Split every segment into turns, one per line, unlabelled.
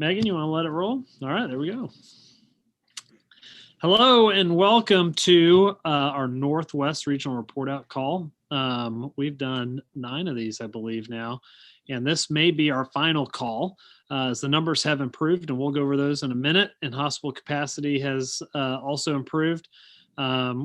Megan, you want to let it roll? All right, there we go. Hello and welcome to our Northwest Regional Report Out call. We've done 9 of these, I believe, now, and this may be our final call as the numbers have improved, and we'll go over those in a minute. And hospital capacity has also improved.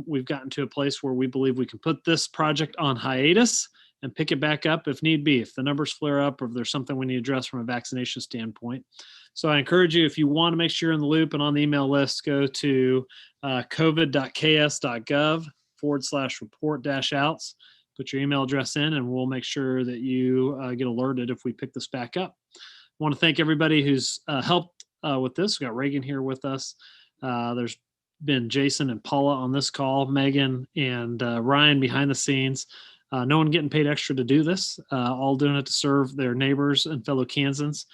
We've gotten to a place where we believe we can put this project on hiatus and pick it back up if need be, if the numbers flare up or if there's something we need to address from a vaccination standpoint. So I encourage you, if you want to make sure you're in the loop and on the email list, go to covid.ks.gov/report-outs. Put your email address in, and we'll make sure that you get alerted if we pick this back up. I want to thank everybody who's helped with this. We got Reagan here with us. There's been Jason and Paula on this call, Megan and Ryan behind the scenes. No one getting paid extra to do this, all doing it to serve their neighbors and fellow Kansans.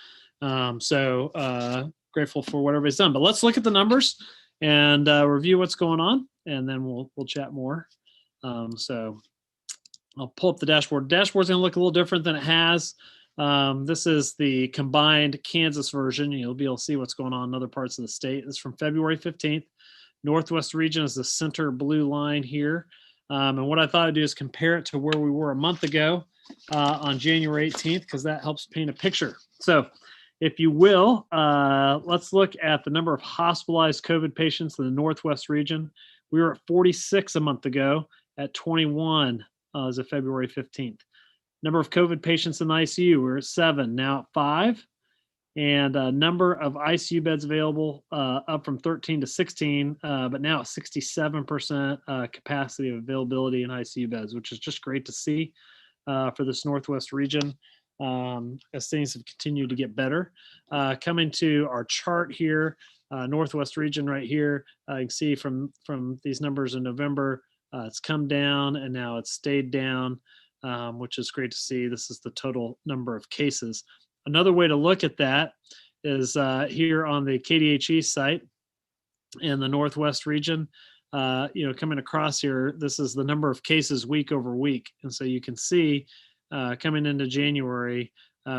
So grateful for what everybody's done. But let's look at the numbers and review what's going on, and then we'll chat more. So I'll pull up the dashboard. The dashboard's going to look a little different than it has. This is the combined Kansas version. You'll be able to see what's going on in other parts of the state. This is from February 15th. Northwest region is the center blue line here. And what I thought I'd do is compare it to where we were a month ago on January 18th, because that helps paint a picture. So if you will, let's look at the number of hospitalized COVID patients in the Northwest region. We were at 46 a month ago, at 21 as of February 15th. Number of COVID patients in the ICU, we're at 7, now at 5. And number of ICU beds available up from 13 to 16, but now at 67% capacity of availability in ICU beds, which is just great to see for this Northwest region as things have continued to get better. Coming to our chart here, Northwest region right here, you can see from these numbers in November, it's come down and now it's stayed down, which is great to see. This is the total number of cases. Another way to look at that is here on the KDHE site in the Northwest region, coming across here, this is the number of cases week over week. And so you can see coming into January,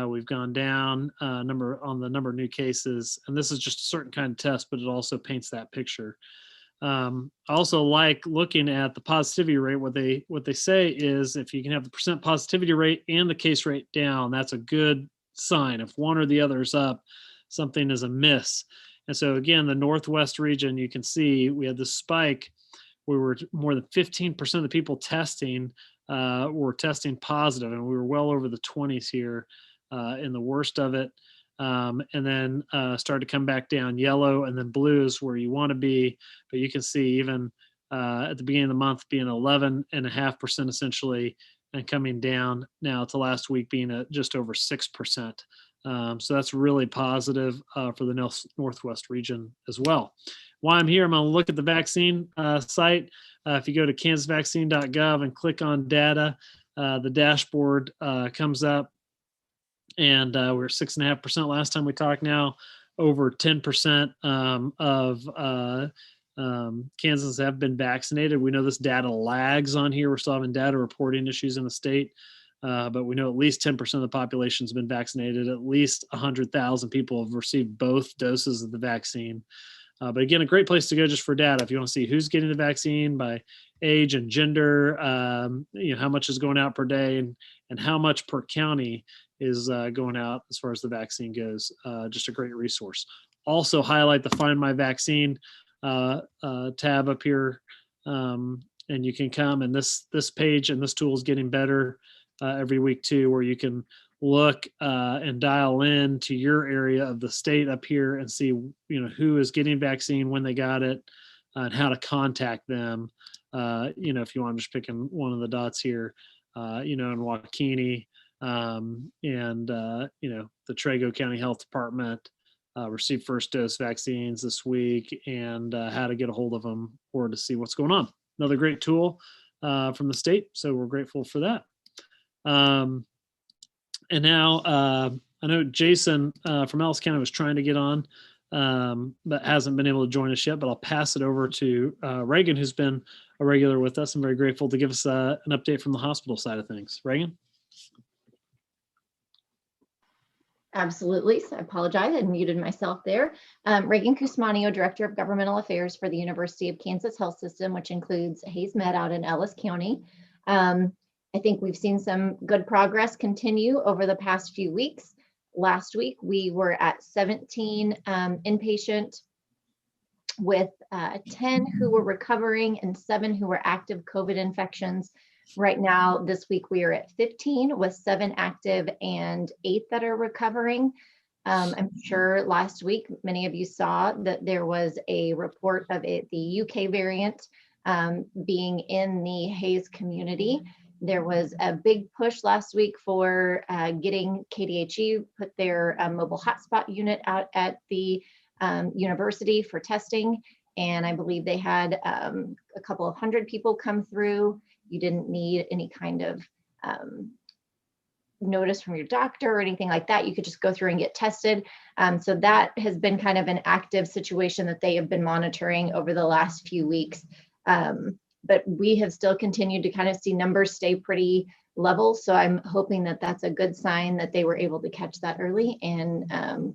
we've gone down number of new cases. And this is just a certain kind of test, but it also paints that picture. I also like looking at the positivity rate. What they say is if you can have the percent positivity rate and the case rate down, that's a good sign. If one or the other is up, something is amiss. And so again, the Northwest region, you can see we had this spike. We were more than 15% of the people testing were testing positive, and we were well over the 20s here in the worst of it. And then started to come back down. Yellow and then blue is where you want to be, but you can see even at the beginning of the month being 11.5% essentially, and coming down now to last week being at just over 6%. So that's really positive for the Northwest region as well. While I'm here, I'm going to look at the vaccine site. If you go to kansasvaccine.gov and click on data, the dashboard comes up, and we were 6.5% last time we talked. Now over 10% of Kansans have been vaccinated. We know this data lags on here. We're still having data reporting issues in the state, but we know at least 10% of the population has been vaccinated. At least 100,000 people have received both doses of the vaccine. But again, a great place to go just for data. If you want to see who's getting the vaccine by age and gender, how much is going out per day and how much per county is going out as far as the vaccine goes. Just a great resource. Also highlight the Find My Vaccine tab up here, and you can come, and this page and this tool is getting better every week too, where you can look and dial in to your area of the state up here and see who is getting vaccine, when they got it, and how to contact them. If you want to just pick in one of the dots here, in Waukene, and the Trego County Health Department received first dose vaccines this week, and how to get a hold of them or to see what's going on. Another great tool from the state, so we're grateful for that. And now I know Jason from Ellis County was trying to get on, but hasn't been able to join us yet, but I'll pass it over to Reagan, who's been a regular with us. I'm very grateful to give us an update from the hospital side of things. Reagan?
Absolutely. So I apologize. I muted myself there. Reagan Cusmanio, Director of Governmental Affairs for the University of Kansas Health System, which includes Hayes Med out in Ellis County. I think we've seen some good progress continue over the past few weeks. Last week, we were at 17 inpatient with 10 who were recovering and 7 who were active COVID infections. Right now, this week, we are at 15 with 7 active and 8 that are recovering. I'm sure last week, many of you saw that there was a report of the UK variant being in the Hayes community. There was a big push last week for getting KDHE put their mobile hotspot unit out at the university for testing. And I believe they had a couple of hundred people come through. You didn't need any kind of notice from your doctor or anything like that. You could just go through and get tested. So that has been kind of an active situation that they have been monitoring over the last few weeks. But we have still continued to kind of see numbers stay pretty level. So I'm hoping that that's a good sign that they were able to catch that early and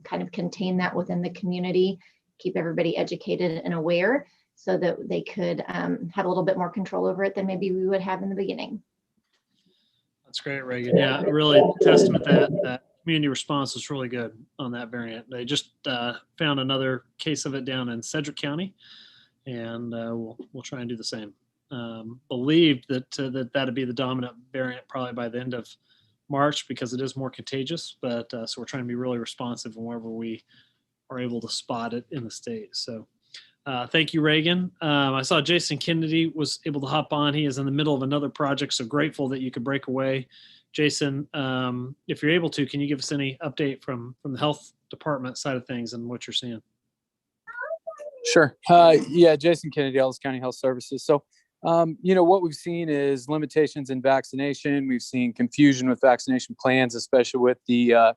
kind of contain that within the community, keep everybody educated and aware so that they could have a little bit more control over it than maybe we would have in the beginning.
That's great, Reagan. Yeah, really testament that community response was really good on that variant. They just found another case of it down in Sedgwick County, and we'll try and do the same. Believed that that'd be the dominant variant probably by the end of March because it is more contagious, but so we're trying to be really responsive whenever we are able to spot it in the state. So thank you, Reagan. I saw Jason Kennedy was able to hop on. He is in the middle of another project, so grateful that you could break away. Jason, if you're able to, can you give us any update from the health department side of things and what you're seeing?
Sure. Yeah, Jason Kennedy, Ellis County Health Services. So, what we've seen is limitations in vaccination. We've seen confusion with vaccination plans, especially with the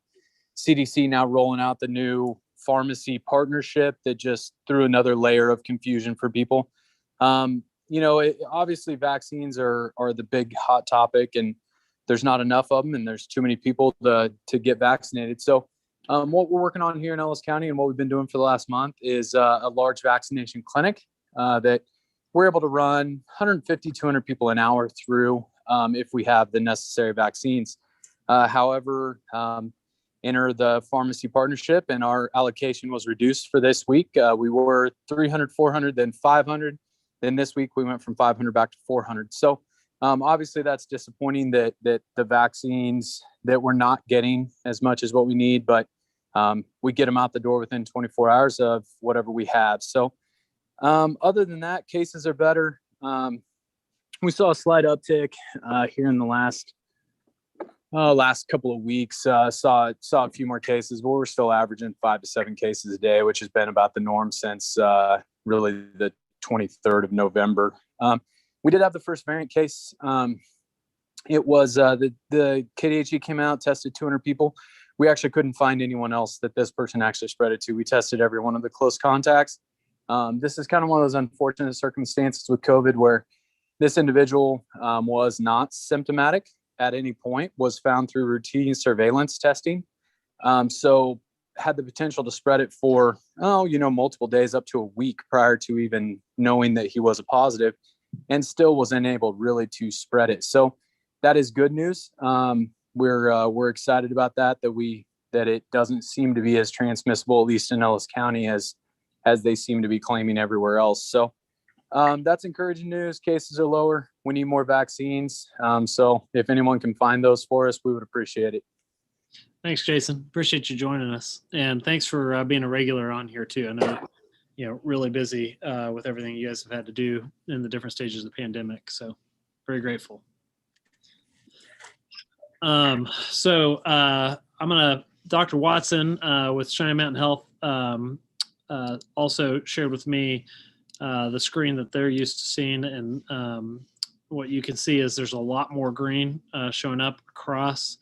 CDC now rolling out the new pharmacy partnership that just threw another layer of confusion for people. Obviously vaccines are the big hot topic, and there's not enough of them, and there's too many people to get vaccinated. So what we're working on here in Ellis County and what we've been doing for the last month is a large vaccination clinic that we're able to run 150, 200 people an hour through if we have the necessary vaccines. However, enter the pharmacy partnership, and our allocation was reduced for this week. We were 300, 400, then 500. Then this week we went from 500 back to 400. So obviously that's disappointing that the vaccines that we're not getting as much as what we need, but we get them out the door within 24 hours of whatever we have. So other than that, cases are better. We saw a slight uptick here in the last couple of weeks. Saw a few more cases, but we're still averaging 5 to 7 cases a day, which has been about the norm since really the 23rd of November. We did have the first variant case. It was the KDHE came out, tested 200 people. We actually couldn't find anyone else that this person actually spread it to. We tested every one of the close contacts. This is kind of one of those unfortunate circumstances with COVID where this individual was not symptomatic at any point, was found through routine surveillance testing. So had the potential to spread it for, multiple days up to a week prior to even knowing that he was a positive, and still was unable really to spread it. So that is good news. We're excited about that it doesn't seem to be as transmissible, at least in Ellis County, as they seem to be claiming everywhere else. So that's encouraging news. Cases are lower. We need more vaccines. So if anyone can find those for us, we would appreciate it.
Thanks, Jason. Appreciate you joining us. And thanks for being a regular on here too. I know, really busy with everything you guys have had to do in the different stages of the pandemic. So very grateful. Dr. Watson with Cheyenne Mountain Health also shared with me the screen that they're used to seeing, and what you can see is there's a lot more green showing up across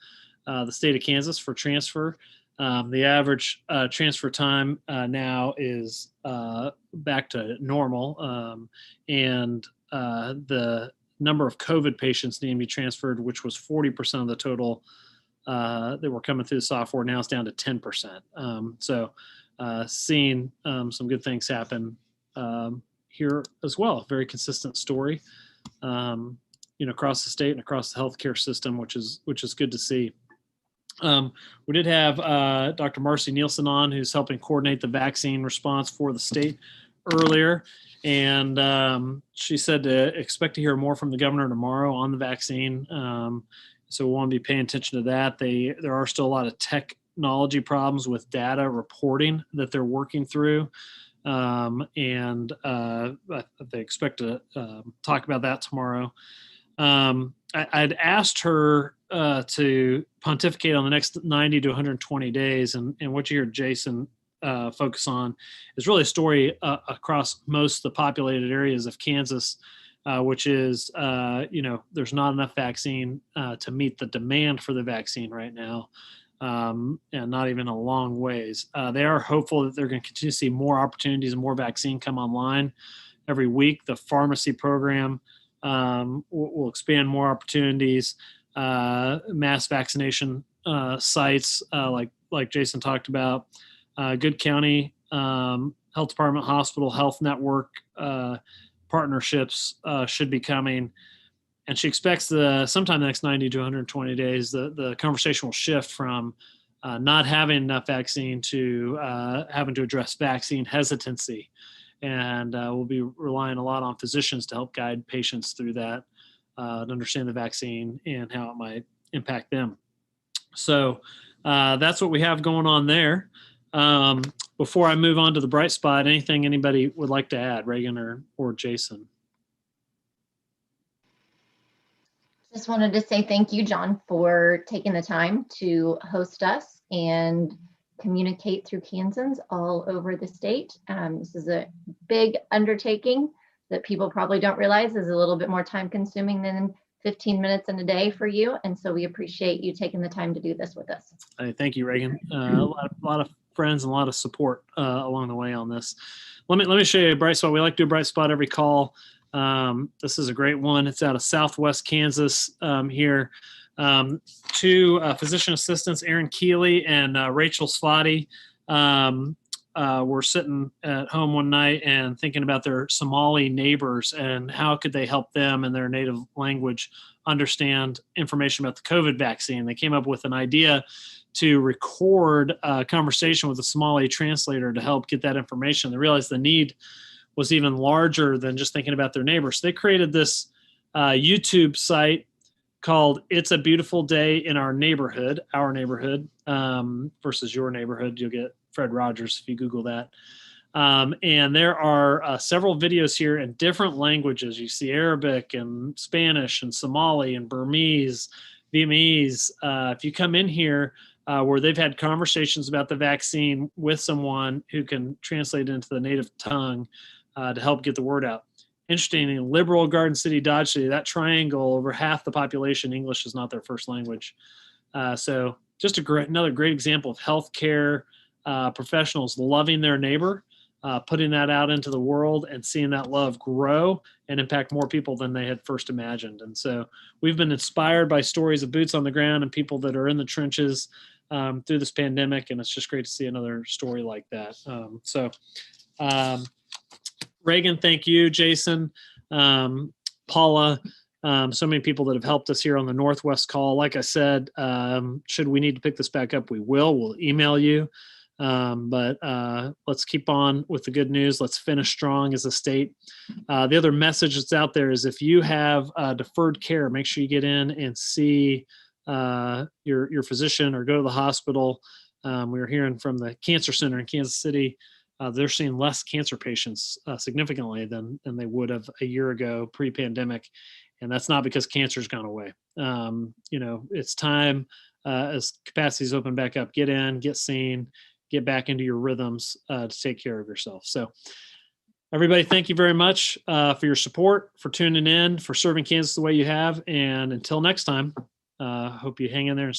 the state of Kansas for transfer. The average transfer time now is back to normal, and the number of COVID patients needing to be transferred, which was 40% of the total that were coming through the software. Now it's down to 10%. Seeing some good things happen here as well. Very consistent story, across the state and across the healthcare system, which is good to see. We did have Dr. Marcy Nielsen on, who's helping coordinate the vaccine response for the state earlier. And she said to expect to hear more from the governor tomorrow on the vaccine. So we want to be paying attention to that. There are still a lot of technology problems with data reporting that they're working through. They expect to talk about that tomorrow. I'd asked her to pontificate on the next 90 to 120 days. And what you hear Jason focus on is really a story across most of the populated areas of Kansas, which is, there's not enough vaccine to meet the demand for the vaccine right now. And not even a long ways. They are hopeful that they're going to continue to see more opportunities and more vaccine come online every week. The pharmacy program will expand more opportunities. Mass vaccination sites, like Jason talked about. Good County Health Department, Hospital Health Network partnerships should be coming. And she expects sometime the next 90 to 120 days, the conversation will shift from not having enough vaccine to having to address vaccine hesitancy. And we'll be relying a lot on physicians to help guide patients through that, to understand the vaccine and how it might impact them. So that's what we have going on there. Before I move on to the bright spot, anything anybody would like to add, Reagan or Jason?
Just wanted to say thank you, John, for taking the time to host us and communicate through Kansans all over the state. This is a big undertaking that people probably don't realize is a little bit more time consuming than 15 minutes in a day for you. And so we appreciate you taking the time to do this with us.
Thank you, Reagan. A lot of friends and a lot of support along the way on this. Let me show you a bright spot. We like to do a bright spot every call. This is a great one. It's out of Southwest Kansas here. Two physician assistants, Aaron Keeley and Rachel Svati, were sitting at home one night and thinking about their Somali neighbors and how could they help them in their native language understand information about the COVID vaccine. They came up with an idea to record a conversation with a Somali translator to help get that information. They realized the need was even larger than just thinking about their neighbors. So they created this YouTube site called It's a Beautiful Day in Our Neighborhood, versus your neighborhood. You'll get Fred Rogers if you Google that. And there are several videos here in different languages. You see Arabic and Spanish and Somali and Burmese, Vietnamese. If you come in here where they've had conversations about the vaccine with someone who can translate it into the native tongue to help get the word out. Interesting, in Liberal, Garden City, Dodge City, that triangle, over half the population, English is not their first language. So just another great example of healthcare professionals loving their neighbor, putting that out into the world and seeing that love grow and impact more people than they had first imagined. And so we've been inspired by stories of boots on the ground and people that are in the trenches through this pandemic. And it's just great to see another story like that. Reagan, thank you. Jason, Paula, so many people that have helped us here on the Northwest call. Like I said, should we need to pick this back up, we will. We'll email you. But let's keep on with the good news. Let's finish strong as a state. The other message that's out there is if you have deferred care, make sure you get in and see your physician or go to the hospital. We were hearing from the Cancer Center in Kansas City. They're seeing less cancer patients significantly than they would have a year ago pre-pandemic. And that's not because cancer's gone away. It's time as capacities open back up, get in, get seen, get back into your rhythms to take care of yourself. So everybody, thank you very much for your support, for tuning in, for serving Kansas the way you have. And until next time, hope you hang in there and